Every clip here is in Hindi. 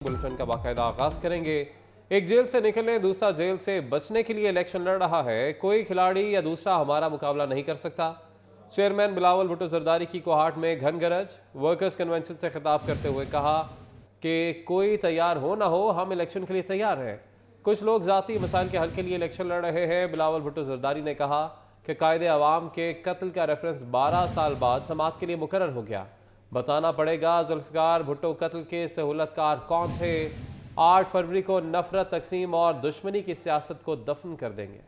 बुलेटिन का बाकायदा आगाज करेंगे। एक जेल से निकलने दूसरा जेल से बचने के लिए इलेक्शन लड़ रहा है। कोई खिलाड़ी या दूसरा हमारा मुकाबला नहीं कर सकता। चेयरमैन बिलावल भुट्टो जरदारी की कोहाट में घन गरज। वर्कर्स कन्वेंशन से खिताब करते हुए कहा कि कोई तैयार हो ना हो, हम इलेक्शन के लिए तैयार हैं। कुछ लोग जाती मसाइल के हल के लिए इलेक्शन लड़ रहे हैं। बिलावल भुट्टो जरदारी ने कहा कि कायदे अवाम के कत्ल का रेफरेंस 12 साल बाद समाअत के लिए मुकर्रर हो गया। बताना पड़ेगा जुल्फिकार भुट्टो कत्ल के सहूलतकार कौन थे। 8 फरवरी को नफरत, तकसीम और दुश्मनी की सियासत को दफन कर देंगे।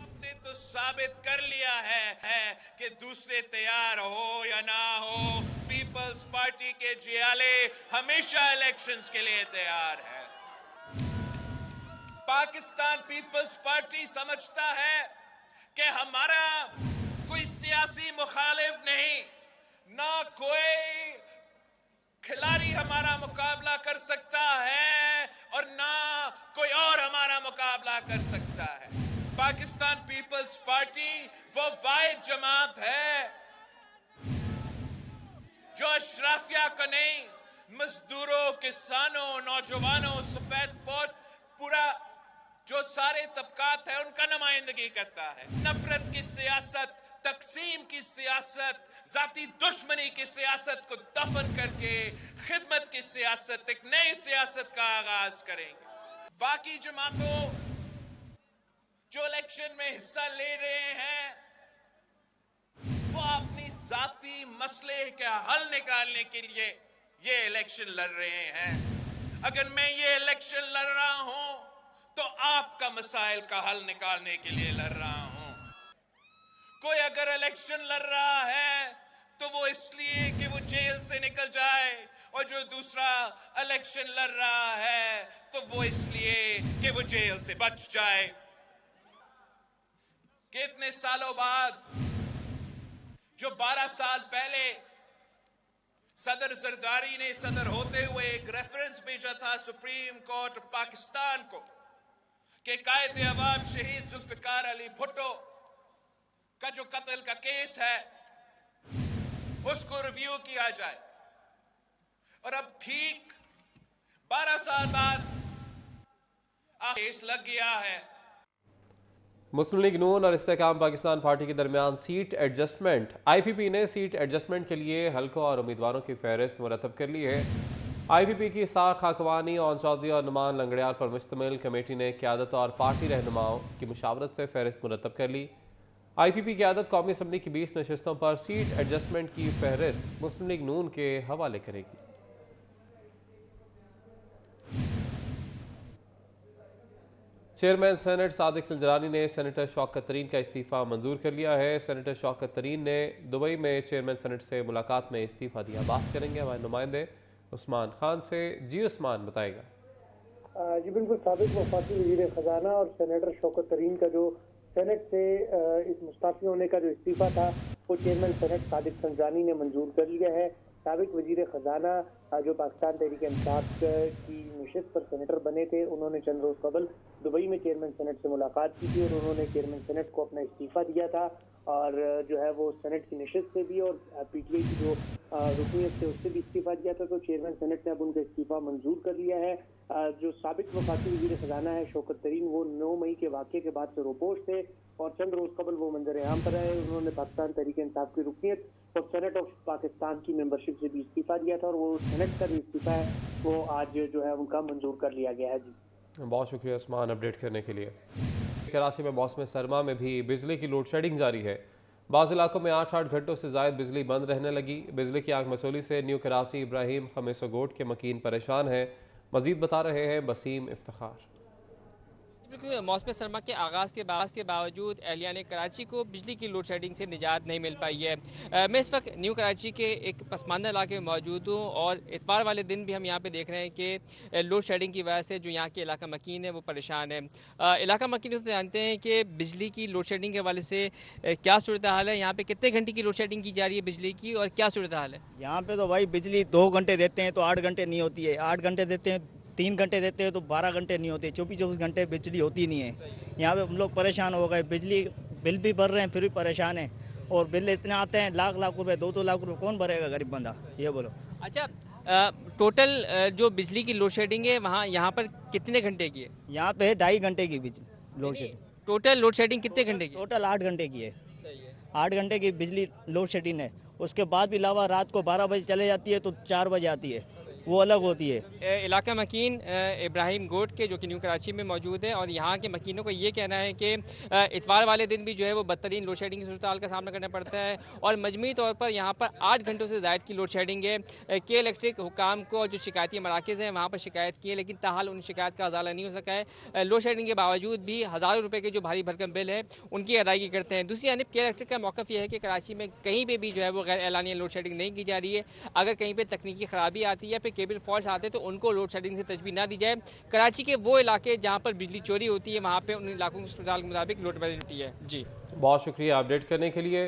आपने तो साबित कर लिया है कि दूसरे तैयार हो या ना हो, पीपल्स पार्टी के जियाले हमेशा इलेक्शंस के लिए तैयार है। पाकिस्तान पीपल्स पार्टी समझता है कि हमारा कोई सियासी मुखालिफ नहीं, ना कोई खिलाड़ी हमारा मुकाबला कर सकता है और ना कोई और हमारा मुकाबला कर सकता है। पाकिस्तान पीपल्स पार्टी वो वाहिद जमात है जो अशराफिया को नहीं, मजदूरों, किसानों, नौजवानों, सफेद पोश, पूरा जो सारे तबकात है उनका नुमाइंदगी करता है। नफरत की सियासत, तकसीम की सियासत, जाती दुश्मनी की सियासत को दफन करके खिदमत की सियासत, एक नई सियासत का आगाज करेंगे। बाकी जमातों जो इलेक्शन में हिस्सा ले रहे हैं वो अपनी जाती मसले का हल निकालने के लिए ये इलेक्शन लड़ रहे हैं। अगर मैं ये इलेक्शन लड़ रहा हूं तो आपका मसाइल का हल निकालने के लिए लड़ रहा हूं। कोई अगर इलेक्शन लड़ रहा है तो वो इसलिए कि वो जेल से निकल जाए, और जो दूसरा इलेक्शन लड़ रहा है तो वो इसलिए कि वो जेल से बच जाए। कितने सालों बाद, जो 12 साल पहले सदर जरदारी ने सदर होते हुए एक रेफरेंस भेजा था सुप्रीम कोर्ट ऑफ पाकिस्तान को कि कायदे अवाम शहीद जुल्फिकार अली भुट्टो का जो कत्ल का केस है उसको रिव्यू किया जाए, और अब ठीक 12 साल बाद केस लग गया है। मुस्लिम लीग नून और इस्तेकाम पाकिस्तान पार्टी के दरमियान सीट एडजस्टमेंट। IPP ने सीट एडजस्टमेंट के लिए हल्कों और उम्मीदवारों की फहरिस्त मुरतब कर ली है। IPP की साख खाकवानी और चौधरी और नुमान लंगड़ियाल पर मुश्तमिल कमेटी ने क़यादत और पार्टी रहनुमाओं की मुशावरत से फहरिस्त मुरतब कर ली। IPP क़यादत कौमी असम्बली की 20 नशस्तों पर सीट एडजस्टमेंट की फहरिस्त मुस्लिम लीग नून के हवाले करेगी। चेयरमैन सेनेट सादिक संजरानी ने सेनेटर शौकत तरीन का इस्तीफ़ा मंजूर कर लिया है। सेनेटर शौकत तरीन ने दुबई में चेयरमैन सेनेट से मुलाकात में इस्तीफ़ा दिया। बात करेंगे हमारे नुमाइंदे उस्मान खान से। जी उस्मान, बताएगा। जी बिल्कुल, साबिक वफाकी वज़ीर ख़जाना और सेनेटर शौकत तरीन का जो सेनेट से इस मुस्ताफ़ी होने का जो इस्तीफ़ा था वो चेयरमैन सेनेट सादिक संजरानी ने मंजूर कर लिया है। साबिक वज़ीर ख़जाना जो पाकिस्तान तहरीक इंसाफ की नशिस्त पर सेनेटर बने थे, उन्होंने चंद रोज़ कबल दुबई में चेयरमैन सेनेट से मुलाकात की थी और उन्होंने चेयरमैन सेनेट को अपना इस्तीफ़ा दिया था, और जो है वो सेनेट की नशिस्त से भी और PTI की जो रुकनीत से उससे भी इस्तीफ़ा दिया था। तो चेयरमैन सेनेट ने अब उनका इस्तीफ़ा मंजूर कर लिया है। जो साबिक वफाकी वज़ीर ख़जाना है शौकत तरीन, वो 9 मई के वाक़े के बाद से रोपोश थे और चंद रोज़ कबल वो मंजर आम पर आए। उन्होंने पाकिस्तान तहरीक इंसाफ की रुकनीत और सेनेट ऑफ पाकिस्तान की मेंबरशिप से भी इस्तीफ़ा दिया था, और वो सेनेट का भी इस्तीफ़ा है वो आज जो है उनका मंजूर कर लिया गया है। जी बहुत शुक्रिया उस्मान अपडेट करने के लिए। कराची में मौसम सरमा में भी बिजली की लोड शेडिंग जारी है। बाज़ इलाकों में 8 घंटों से ज़ायद बिजली बंद रहने लगी। बिजली की आग मसूली से न्यू कराची इब्राहिम खमेसोगोट के मकीन परेशान हैं। मजीद बता रहे हैं वसीम इफ्तिखार। बिल्कुल, मौसम सरमा के आगाज़ के बावजूद एहलियान कराची को बिजली की लोड शेडिंग से निजात नहीं मिल पाई है। मैं इस वक्त न्यू कराची के एक पसमानदा इलाके में मौजूद हूँ और इतवार वाले दिन भी हम यहाँ पे देख रहे हैं कि लोड शेडिंग की वजह से जो यहाँ के इलाका मकीन है वो परेशान है। इलाका मकीन तो जानते हैं कि बिजली की लोड शेडिंग के हवाले से क्या सूरत हाल है, यहाँ पर कितने घंटे की लोड शेडिंग की जा रही है बिजली की, और क्या सूरत हाल है? यहाँ पर तो भाई बिजली 2 घंटे देते हैं तो 8 घंटे नहीं होती है, 8 घंटे देते हैं 3 घंटे देते हैं तो 12 घंटे नहीं होते, 24 घंटे बिजली होती नहीं है। यहाँ पे हम लोग परेशान हो गए, बिजली बिल भी भर रहे हैं फिर भी परेशान है, और बिल इतने आते हैं लाख रुपए, 2 लाख रुपए कौन भरेगा गरीब बंदा, ये बोलो। अच्छा, टोटल जो बिजली की लोड शेडिंग है वहाँ यहाँ पर कितने घंटे की है? यहाँ पे 2.5 घंटे की बिजली load shedding, total load shedding कितने घंटे की है? टोटल 8 घंटे की है। सही है। 8 घंटे की बिजली लोड शेडिंग है। उसके बाद भी अलावा रात को 12 बजे चले जाती है तो 4 बजे आती है, वो अलग होती है। इलाका मकीन इब्राहिम गोट के जो कि न्यू कराची में मौजूद है और यहाँ के मकीनों का ये कहना है कि इतवार वाले दिन भी जो है वो बदतरीन लोड शेडिंग की सूरत हाल का सामना करना पड़ता है और मजमूई तौर पर यहाँ पर 8 घंटों से ज़ायद की लोड शेडिंग है। के इलेक्ट्रिक हुकाम को जो शिकायती मराकज़ हैं वहाँ पर शिकायत की है, लेकिन ताहाल उन शिकायत का अजाला नहीं हो सका है। लोड शेडिंग के बावजूद भी हज़ारों रुपये के जो भारी भरकम बिल है उनकी अदायगी करते हैं। दूसरी जानब के इलेक्ट्रिक का मौक़िफ़ यह है कि कराची में कहीं पर भी जो है वो गैर एलानिया लोड शेडिंग नहीं की जा रही है। अगर कहीं पर तकनीकी ख़राबी आती है या फिर केबल फॉल्ट आते तो उनको लोड शेडिंग से तजबीह ना दी जाए। कराची के वो इलाके जहाँ पर बिजली चोरी होती है वहाँ पे उन इलाकों की सूरत के मुताबिक लोड बैलेंसिटी है। जी बहुत शुक्रिया अपडेट करने के लिए।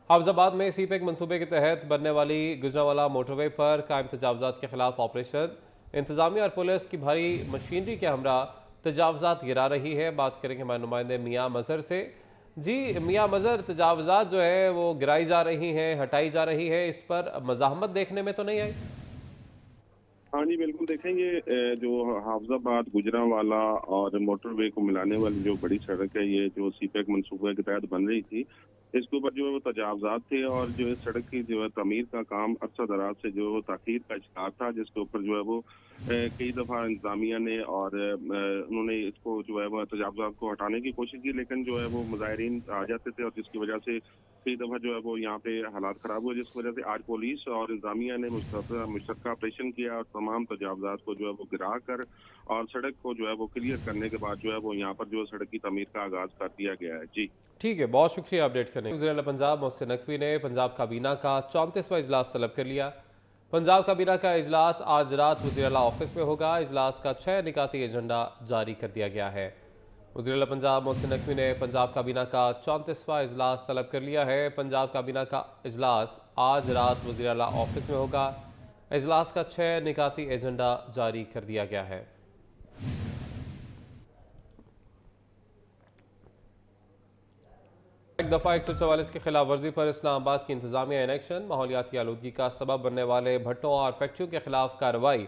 हफ्जाबाद में सीपेक मंसूबे के तहत बनने वाली गुजरांवाला मोटरवे पर कायम तजावजात के खिलाफ ऑपरेशन, इंतजामिया और पुलिस की भारी मशीनरी के हमरा तजावजात गिरा रही है। बात करेंगे हमारे नुमाइंदे मियाँ मजहर से। जी मियाँ मजहर, तजावजात जो है वो गिराई जा रही हैं, हटाई जा रही है, इस पर मज़ाहमत देखने में तो नहीं आई? हाँ जी बिल्कुल, देखेंगे जो हाफजाबाद गुजरांवाला और मोटरवे को मिलाने वाली जो बड़ी सड़क है, ये जो सीपेक मंसूबे के तहत बन रही थी, इसके ऊपर जो है वो तजावजात थे और जो है सड़क की जो है तमीर का काम अरसा दराज से जो है वो ताखीर का शिकार था, जिसके ऊपर जो है वो कई दफ़ा इंतजामिया ने और उन्होंने इसको जो है वो तजावजात को हटाने की कोशिश की, लेकिन जो है वो मुजाहिरीन आ जाते थे और जिसकी वजह से कई दफ़ा जो है वो यहाँ पे हालात ख़राब हुए, जिसकी वजह से आज पुलिस और इंतजामिया ने मुश्तरका ऑपरेशन किया और तमाम तजावजात को जो है वो गिरा कर और सड़क को जो है वो क्लियर करने के बाद जो है वो यहाँ पर जो सड़क की तमीर का आगाज़ कर दिया गया है। जी ठीक है, बहुत शुक्रिया अपडेट करने। वज़ीर-ए-आला पंजाब मोहसिन नकवी ने पंजाब काबीना का 34वां इजलास तलब कर लिया। पंजाब काबीना का इजलास आज रात वज़ीर-ए-आला ऑफिस में होगा। इजलास का 6 निकाती एजेंडा जारी कर दिया गया है। वज़ीर-ए-आला पंजाब मोहसिन नकवी ने पंजाब काबीना का 34वां इजलास तलब कर लिया है। पंजाब काबीना का इजलास आज रात वज़ीर-ए-आला ऑफिस में होगा। इजलास का 6 निकाती एजेंडा जारी कर दिया गया है। एक दफ़ा 144 की खिलाफ वर्जी पर इस्लामाबाद की इंतजामिया इन एक्शन, माहौलियाती आलूदगी का सबब बनने वाले भट्टों और फैक्ट्रियों के खिलाफ कार्रवाई।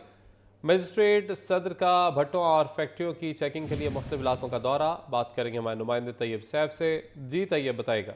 मजिस्ट्रेट सदर का भट्टों और फैक्ट्रियों की चेकिंग के लिए मुख्तलिफ इलाकों का दौरा। बात करेंगे हमारे नुमाइंदे तैयब सैफ से। जी तैयब, बताएगा।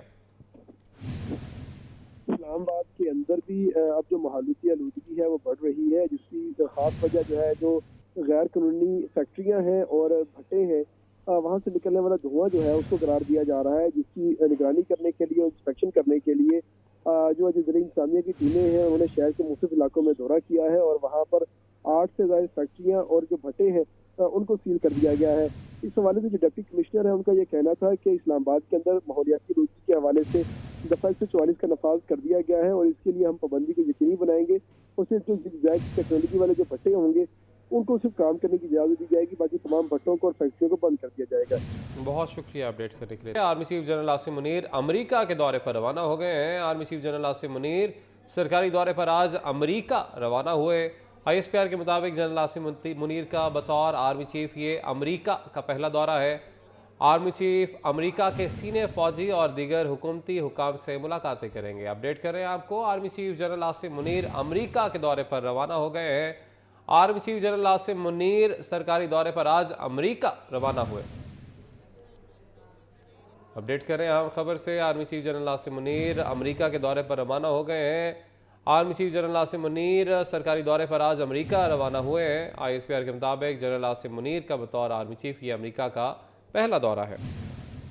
इस्लामाबाद के अंदर भी अब जो माहौलियाती आलूदगी है वो बढ़ रही है, जिसकी खास वजह जो है जो गैर कानूनी फैक्ट्रियाँ हैं और भट्टे हैं, वहाँ से निकलने वाला धुआं जो है उसको करार दिया जा रहा है, जिसकी निगरानी करने के लिए, इंस्पेक्शन करने के लिए जो ज़राई इंतजामिया की टीमें हैं उन्होंने शहर के मुख्तलिफ इलाकों में दौरा किया है और वहाँ पर 8 से ज़्यादा फैक्ट्रियाँ और जो भट्टे हैं उनको सील कर दिया गया है। इस हवाले से जो डिप्टी कमिश्नर है उनका ये कहना था कि इस्लामाबाद के अंदर माहौलियाती आलूदगी के हवाले से दफ़ा 144 का नफाज कर दिया गया है और इसके लिए हम पाबंदी को यकीनी बनाएंगे। उससे जो जैक टेक्नोलॉजी वाले जो भट्टे होंगे उनको सिर्फ काम करने की इजाज़त दी जाएगी, बाकी तमाम भट्टों को और फैक्ट्रियों को बंद कर दिया जाएगा। बहुत शुक्रिया अपडेट करने के लिए। Army chief general Asim Munir America के दौरे पर रवाना हो गए हैं। Army chief general Asim Munir सरकारी दौरे पर आज अमेरिका रवाना हुए। ISPR के मुताबिक जनरल आसिम मुनीर का बतौर आर्मी चीफ ये अमेरिका का पहला दौरा है। आर्मी चीफ अमेरिका के सीनियर फौजी और दीगर हुकूमती हुकाम से मुलाकातें करेंगे। अपडेट करें आपको, army chief general Asim Munir America के दौरे पर रवाना हो गए हैं। Army chief general Asim Munir सरकारी दौरे पर आज अमेरिका रवाना हुए। अपडेट करें अहम खबर से, army chief general Asim Munir America के दौरे पर रवाना हो गए हैं। Army chief general Asim Munir सरकारी दौरे पर आज अमेरिका रवाना हुए हैं। ISPR के मुताबिक जनरल आसिम मुनीर का बतौर आर्मी चीफ ये अमेरिका का पहला दौरा है।